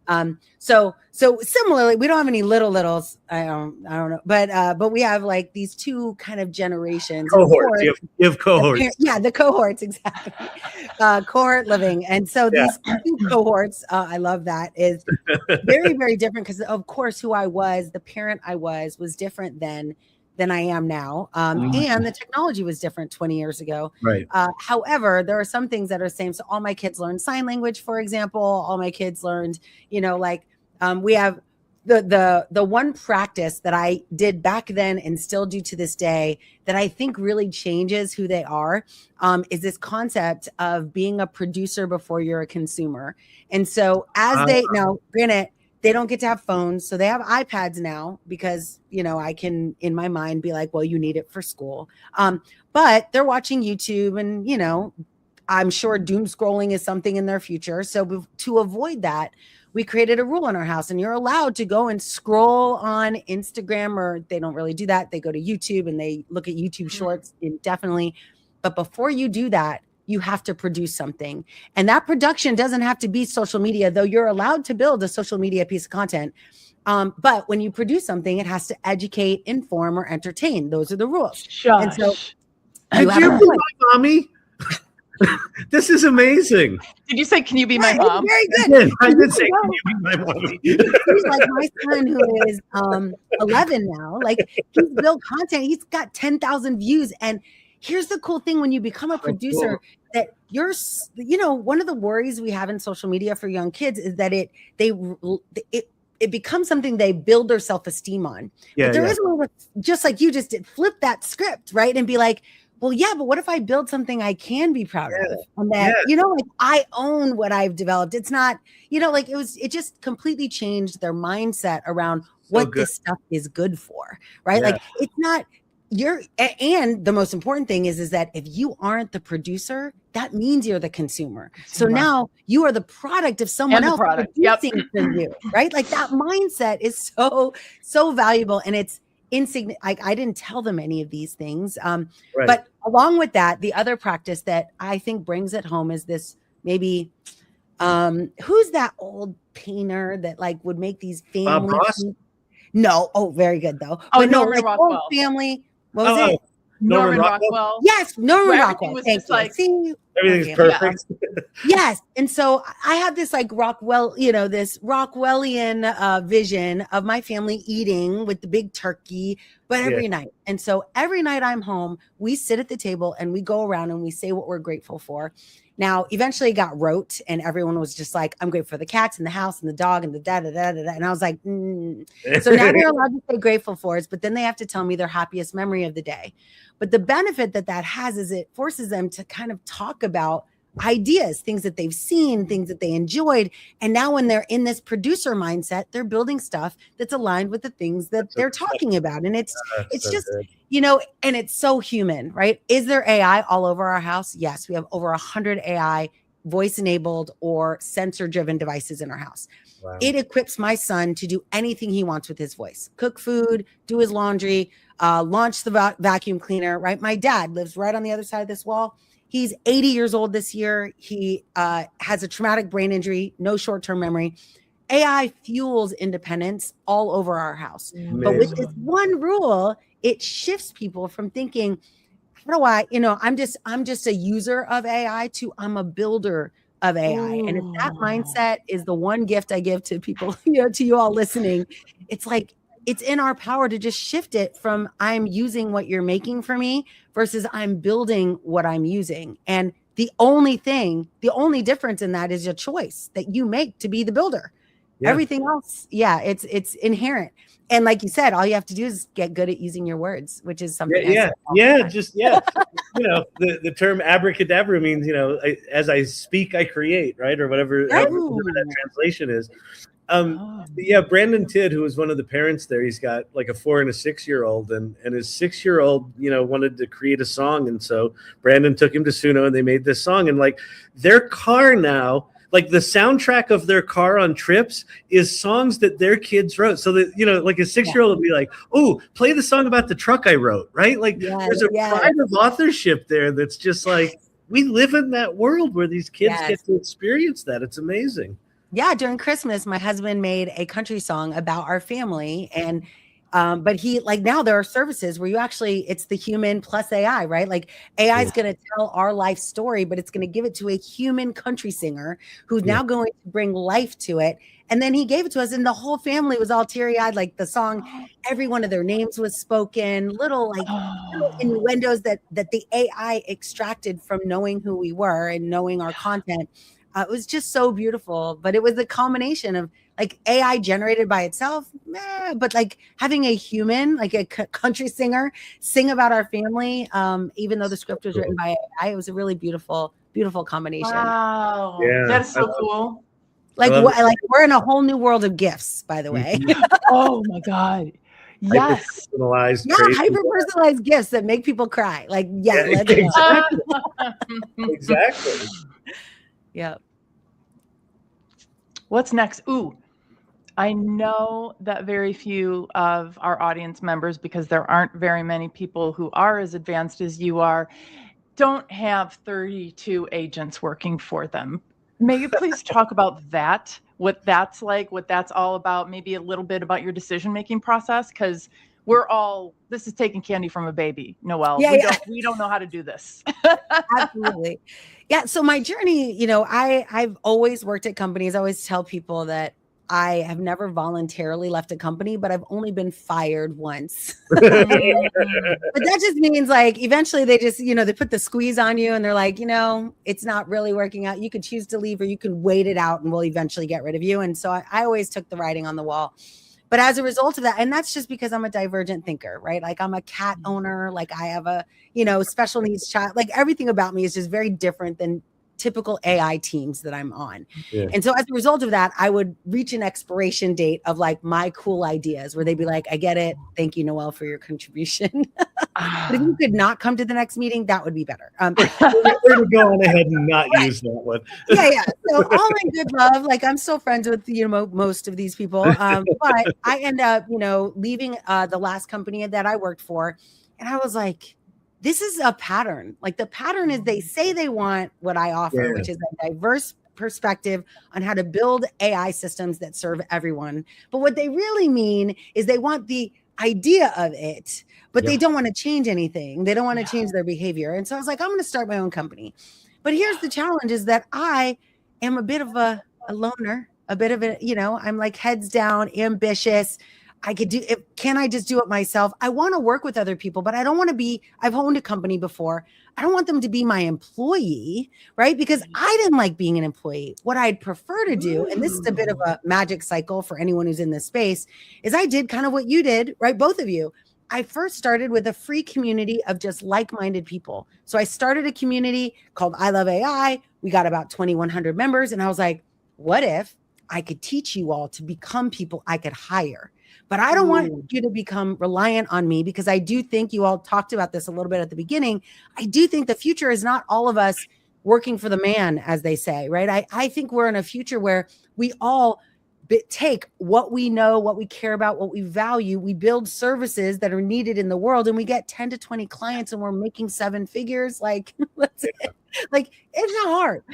D: 9. So similarly, we don't have any littles. I don't know, but we have like these 2 kind of generations.
A: Cohorts. You have cohorts.
D: The cohorts, exactly. Cohort living. And so these 2 cohorts, I love that, is very, very different because of course who I was, the parent I was different than I am now. And the technology was different 20 years ago.
A: Right.
D: However, there are some things that are the same. So all my kids learned sign language, for example. All my kids learned, you know, like we have the one practice that I did back then and still do to this day that I think really changes who they are is this concept of being a producer before you're a consumer. And so as they now, granted, they don't get to have phones, so they have iPads now because, you know, I can in my mind be like, well, you need it for school. But they're watching YouTube and, you know, I'm sure doom scrolling is something in their future. So to avoid that, we created a rule in our house, and you're allowed to go and scroll on Instagram, or they don't really do that. They go to YouTube and they look at YouTube shorts indefinitely. But before you do that, you have to produce something. And that production doesn't have to be social media, though you're allowed to build a social media piece of content. But when you produce something, it has to educate, inform, or entertain. Those are the rules.
C: Shush.
D: And so
A: Could you be my mommy? This is amazing.
C: Did you say, can you be my mom?
D: Very good.
A: I did say, can you be my mommy?
D: He's like my son, who is 11 now. Like, he's built content. He's got 10,000 views. And here's the cool thing: when you become a producer, that you're, you know, one of the worries we have in social media for young kids is that it becomes something they build their self-esteem on.
A: Yeah,
D: but there is a way, just like you just did, flip that script, right? And be like, well, yeah, but what if I build something I can be proud of? And that, you know, like, I own what I've developed. It's not, you know, like, it just completely changed their mindset around what this stuff is good for, right? Like, it's not, and the most important thing is that if you aren't the producer, that means you're the consumer. So now you are the product of someone else producing for you, right? Like, that mindset is so valuable, and it's insignificant. I didn't tell them any of these things. But along with that, the other practice that I think brings it home is this, maybe, who's that old painter that like would make these family? No. Oh, very good though.
C: Oh,
D: but
C: Norman Rockwell.
D: Family. What was it?
C: Norman Rockwell.
D: Yes, Norman Rockwell. Thank you.
C: Like,
D: see,
A: everything's perfect.
D: Yes. And so I have this like Rockwell, you know, this Rockwellian vision of my family eating with the big turkey, but every night. And so every night I'm home, we sit at the table and we go around and we say what we're grateful for. Now, eventually it got rote, and everyone was just like, I'm grateful for the cats and the house and the dog and the da-da-da-da-da. And I was like, So now they're allowed to say grateful for us, but then they have to tell me their happiest memory of the day. But the benefit that has is it forces them to kind of talk about ideas, things that they've seen, things that they enjoyed. And now when they're in this producer mindset, they're building stuff that's aligned with the things that they're talking about. And it's just, you know, and it's so human, right? Is there AI all over our house? Yes, we have over 100 AI voice-enabled or sensor-driven devices in our house. Wow. It equips my son to do anything he wants with his voice: cook food, do his laundry, launch the vacuum cleaner, right? My dad lives right on the other side of this wall. He's 80 years old this year. He has a traumatic brain injury, no short-term memory. AI fuels independence all over our house. Amazing. But with this one rule, it shifts people from thinking, how do I, you know, I'm just a user of AI to I'm a builder of AI. Ooh. And if that mindset is the one gift I give to people, you know, to you all listening, it's like, it's in our power to just shift it from I'm using what you're making for me versus I'm building what I'm using. And the only difference in that is a choice that you make to be the builder. Yeah. Everything else, it's inherent. And like you said, all you have to do is get good at using your words, which is something. You know,
A: the term abracadabra means, you know, as I speak, I create, right? Or whatever that translation is. Brandon Tidd, who was one of the parents there, he's got like a 4 and a 6-year-old, and his 6-year-old, you know, wanted to create a song. And so Brandon took him to Suno and they made this song. And like their car now, like the soundtrack of their car on trips is songs that their kids wrote. So that, you know, like a 6-year-old will be like, oh, play the song about the truck I wrote, right? Like there's a pride of authorship there that's just like, we live in that world where these kids get to experience that. It's amazing.
D: Yeah, during Christmas, my husband made a country song about our family. And but he, like, now there are services where you actually, it's the human plus AI, right? Like AI is going to tell our life story, but it's going to give it to a human country singer who's now going to bring life to it. And then he gave it to us, and the whole family was all teary-eyed. Like the song, every one of their names was spoken, little innuendos that the AI extracted from knowing who we were and knowing our content. It was just so beautiful, but it was a combination of like AI generated by itself, but like having a human, like a country singer, sing about our family, even though the script was written by AI, it was a really beautiful combination.
C: Wow.
A: Yeah,
C: That is so cool.
D: Like we're in a whole new world of gifts, by the way.
C: Oh my God. Yes.
A: Personalized,
D: hyper-personalized gifts that make people cry. Like, let's go.
A: Exactly.
D: Yeah.
C: What's next? Ooh, I know that very few of our audience members, because there aren't very many people who are as advanced as you are, don't have 32 agents working for them. May you please talk about that, what that's like, what that's all about, maybe a little bit about your decision-making process, because this is taking candy from a baby, Noelle. We don't know how to do this.
D: Absolutely. Yeah. So my journey, I've always worked at companies. I always tell people that I have never voluntarily left a company, but I've only been fired once. But that just means like eventually they just, they put the squeeze on you and they're like, it's not really working out. You could choose to leave or you can wait it out and we'll eventually get rid of you. And so I always took the writing on the wall. But as a result of that, and that's just because I'm a divergent thinker, right? Like I'm a cat owner, like I have a, special needs child, like everything about me is just very different than typical AI teams that I'm on. Yeah. And so as a result of that, I would reach an expiration date of like my cool ideas where they'd be like, I get it. Thank you, Noelle, for your contribution. But if you could not come to the next meeting, that would be better.
A: We're going to go on ahead and not use that one.
D: Yeah. So all in good love, like I'm still friends with, most of these people. But I end up, leaving the last company that I worked for. And I was like, this is a pattern. Like the pattern is they say they want what I offer, which is a diverse perspective on how to build AI systems that serve everyone. But what they really mean is they want the idea of it, but they don't want to change anything. They don't want to change their behavior. And so I was like, I'm going to start my own company. But here's the challenge is that I am a bit of a loner, a bit of a, I'm like heads down, ambitious. Can I just do it myself? I want to work with other people, but I don't want to be, I've owned a company before. I don't want them to be my employee, right? Because I didn't like being an employee. What I'd prefer to do, and this is a bit of a magic cycle for anyone who's in this space, is I did kind of what you did, right? Both of you. I first started with a free community of just like-minded people. So I started a community called I Love AI. We got about 2,100 members. And I was like, what if I could teach you all to become people I could hire? But I don't want you to become reliant on me because I do think you all talked about this a little bit at the beginning. I do think the future is not all of us working for the man, as they say, right? I think we're in a future where we all take what we know, what we care about, what we value. We build services that are needed in the world and we get 10 to 20 clients and we're making 7 figures. Like, it's not hard.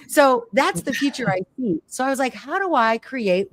D: So that's the future I see. So I was like, how do I create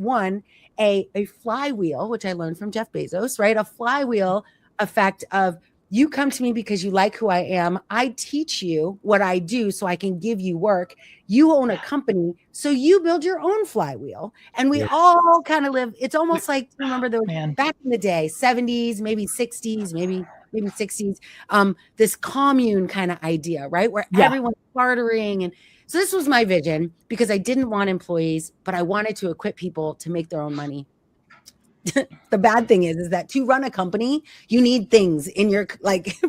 D: a flywheel, which I learned from Jeff Bezos, right? A flywheel effect of you come to me because you like who I am. I teach you what I do so I can give you work. You own a company, so you build your own flywheel. And we all kind of live. It's almost like, remember back in the day, 70s, maybe 60s, maybe 60s, this commune kind of idea, right? Where everyone's bartering. And so this was my vision because I didn't want employees, but I wanted to equip people to make their own money. The bad thing is that to run a company, you need things in your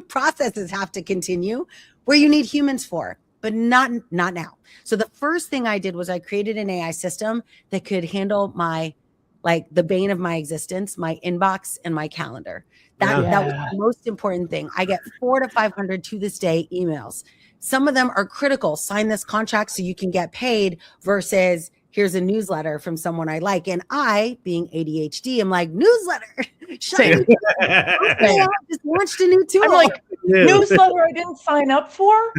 D: processes have to continue where you need humans for, but not now. So the first thing I did was I created an AI system that could handle the bane of my existence, my inbox and my calendar. That was the most important thing. I get 400 to 500 to this day emails. Some of them are critical. Sign this contract so you can get paid versus here's a newsletter from someone I like. And I, being ADHD, I'm like, newsletter. Shut I just launched a new tool.
C: I'm like, newsletter I didn't sign up for?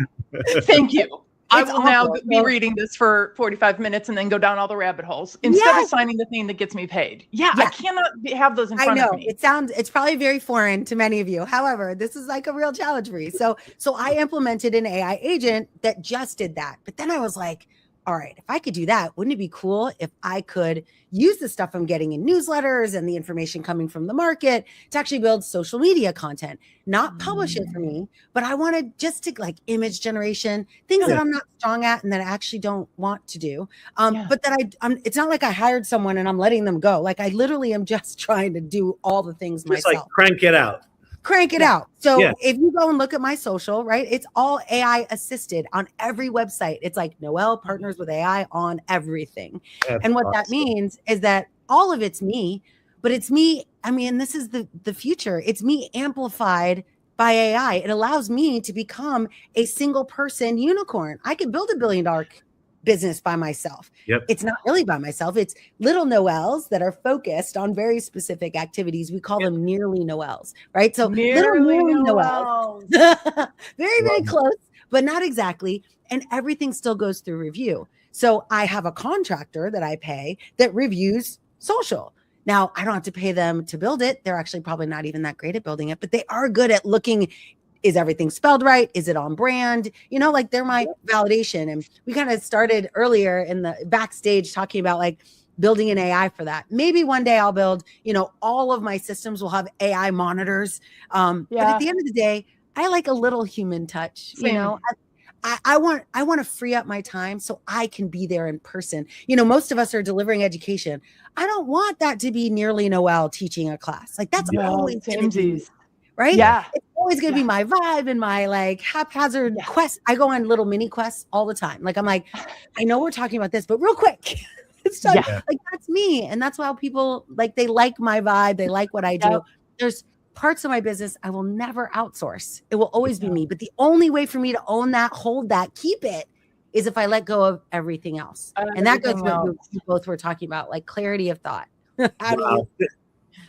C: Thank you. I will now be reading this for 45 minutes and then go down all the rabbit holes instead of signing the thing that gets me paid. I cannot have those in front of me.
D: It's probably very foreign to many of you. However, this is like a real challenge for you. So I implemented an AI agent that just did that. But then I was like, all right, if I could do that, wouldn't it be cool if I could use the stuff I'm getting in newsletters and the information coming from the market to actually build social media content, not publish it for me, but I wanted just to like image generation, things that I'm not strong at and that I actually don't want to do. But that it's not like I hired someone and I'm letting them go. Like I literally am just trying to do all the things
A: Just
D: myself.
A: like crank it out.
D: Crank it out. So if you go and look at my social, right, it's all AI assisted on every website. It's like Noelle partners with AI on everything. And what that means is that all of it's me, but it's me. I mean, this is the future. It's me amplified by AI. It allows me to become a single person unicorn. I could build $1 billion business by myself. It's not really by myself. It's little Noelles that are focused on very specific activities. We call them nearly Noelles, right? So
C: nearly
D: little Noelles, very, very close, but not exactly. And everything still goes through review. So I have a contractor that I pay that reviews social. Now, I don't have to pay them to build it. They're actually probably not even that great at building it, but they are good at looking, is everything spelled right? Is it on brand? You know, like they're my validation. And we kind of started earlier in the backstage talking about like building an AI for that. Maybe one day I'll build, you know, all of my systems will have AI monitors. But at the end of the day, I like a little human touch. You know, I want to free up my time so I can be there in person. You know, most of us are delivering education. I don't want that to be nearly Noelle teaching a class. Like that's always right?
C: Yeah.
D: It's always going to be my vibe and my like haphazard quest. I go on little mini quests all the time. Like, I'm like, I know we're talking about this, but real quick, it's like that's me. And that's why people like, they like my vibe. They like what I do. There's parts of my business I will never outsource. It will always be me. But the only way for me to own that, hold that, keep it is if I let go of everything else. And that goes with what we both were talking about, like clarity of thought. How do you?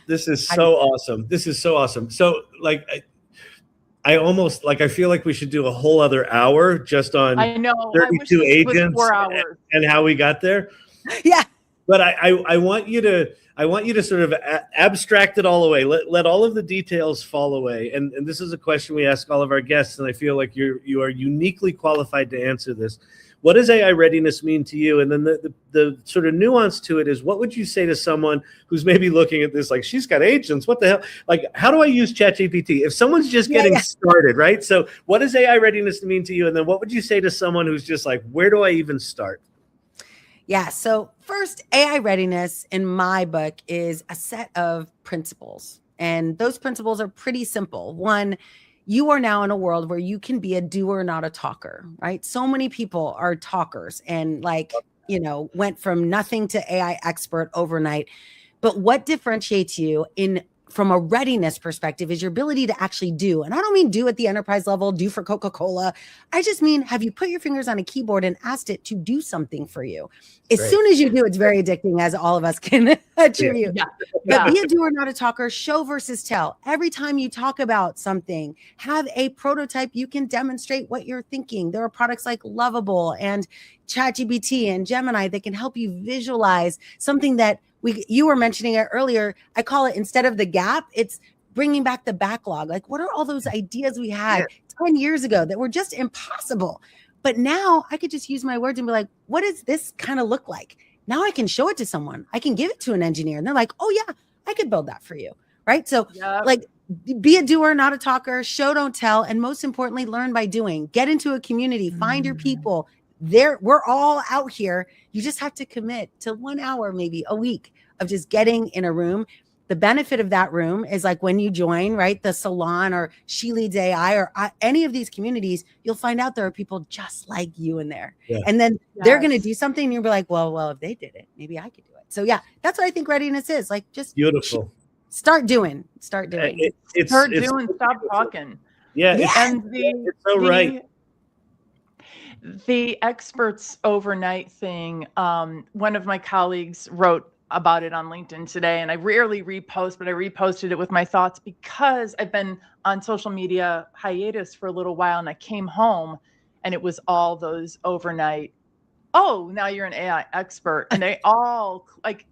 A: This is so awesome. This is so awesome. So like, I almost like, I feel like we should do a whole other hour just on 32 agents and how we got there.
D: Yeah.
A: But I want you to sort of abstract it all away. Let all of the details fall away. And this is a question we ask all of our guests, and I feel like you are uniquely qualified to answer this. What does AI readiness mean to you? And then the sort of nuance to it is, what would you say to someone who's maybe looking at this like, she's got agents, what the hell? Like, how do I use ChatGPT? If someone's just getting started, right? So what does AI readiness mean to you? And then what would you say to someone who's just like, where do I even start?
D: Yeah. So first, AI readiness in my book is a set of principles. And those principles are pretty simple. One, you are now in a world where you can be a doer, not a talker, right? So many people are talkers and like, you know, went from nothing to AI expert overnight. But what differentiates you from a readiness perspective is your ability to actually do. And I don't mean do at the enterprise level, do for Coca-Cola. I just mean, have you put your fingers on a keyboard and asked it to do something for you? As soon as you do, it's very addicting, as all of us can attribute. But be a doer, not a talker. Show versus tell. Every time you talk about something, have a prototype you can demonstrate what you're thinking. There are products like Lovable and ChatGPT and Gemini that can help you visualize something that you were mentioning it earlier. I call it, instead of the gap, it's bringing back the backlog. Like, what are all those ideas we had 10 years ago that were just impossible? But now I could just use my words and be like, what does this kind of look like? Now I can show it to someone. I can give it to an engineer and they're like, oh yeah, I could build that for you. Right. So like, be a doer, not a talker, show, don't tell. And most importantly, learn by doing. Get into a community, find your people. We're all out here. You just have to commit to 1 hour, maybe a week, of just getting in a room. The benefit of that room is like when you join, right, the salon or She Leads AI or any of these communities, you'll find out there are people just like you in there. And then they're going to do something and you'll be like, well, if they did it, maybe I could do it. So yeah, that's what I think readiness is. Like, just
A: beautiful.
C: Start doing. Start doing. Stop talking. And
A: it's so right.
C: The experts overnight thing, one of my colleagues wrote about it on LinkedIn today, and I rarely repost, but I reposted it with my thoughts because I've been on social media hiatus for a little while, and I came home and it was all those overnight, oh, now you're an AI expert. And they all, like,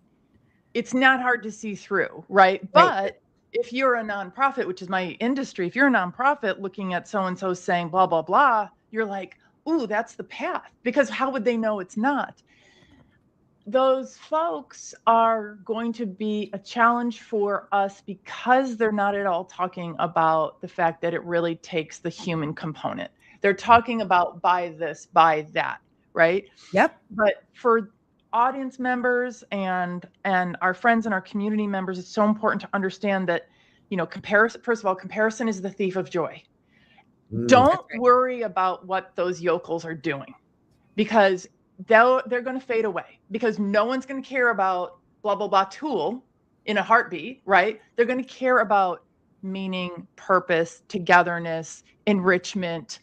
C: it's not hard to see through, right? But if you're a nonprofit, which is my industry, if you're a nonprofit looking at so-and-so saying blah, blah, blah, you're like, ooh, that's the path, because how would they know it's not? Those folks are going to be a challenge for us because they're not at all talking about the fact that it really takes the human component. They're talking about buy this, buy that, right?
D: Yep.
C: But for audience members and our friends and our community members, it's so important to understand that, you know, comparison, first of all, comparison is the thief of joy. Don't worry about what those yokels are doing, because they're going to fade away, because no one's going to care about blah, blah, blah tool in a heartbeat, right? They're going to care about meaning, purpose, togetherness, enrichment,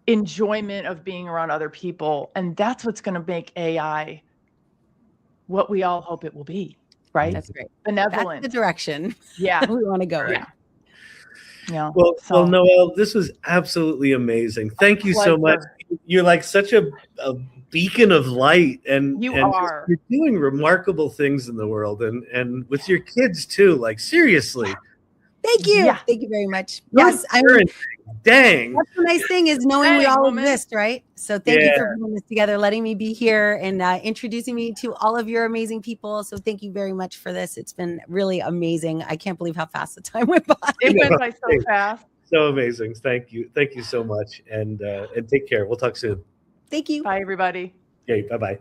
C: enjoyment of being around other people. And that's what's going to make AI what we all hope it will be, right?
D: That's great.
C: Benevolent.
D: That's the direction.
C: Yeah.
D: We want to go in.
C: Yeah. Yeah.
A: Well, Noelle, this was absolutely amazing. Thank you so much. You're like such a beacon of light, and
C: you're
A: doing remarkable things in the world, and with your kids too. Like, seriously.
D: Thank you.
C: Yeah.
D: Thank you very much.
A: You're
D: Yes, I mean,
A: dang.
D: that's the nice thing is knowing we all
C: woman.
D: exist, right? So thank you for putting this together, letting me be here, and introducing me to all of your amazing people. So thank you very much for this. It's been really amazing. I can't believe how fast the time went by.
C: It went by so fast.
A: So amazing. Thank you so much, and take care. We'll talk soon.
D: Thank you.
C: Bye, everybody.
A: Okay, bye-bye.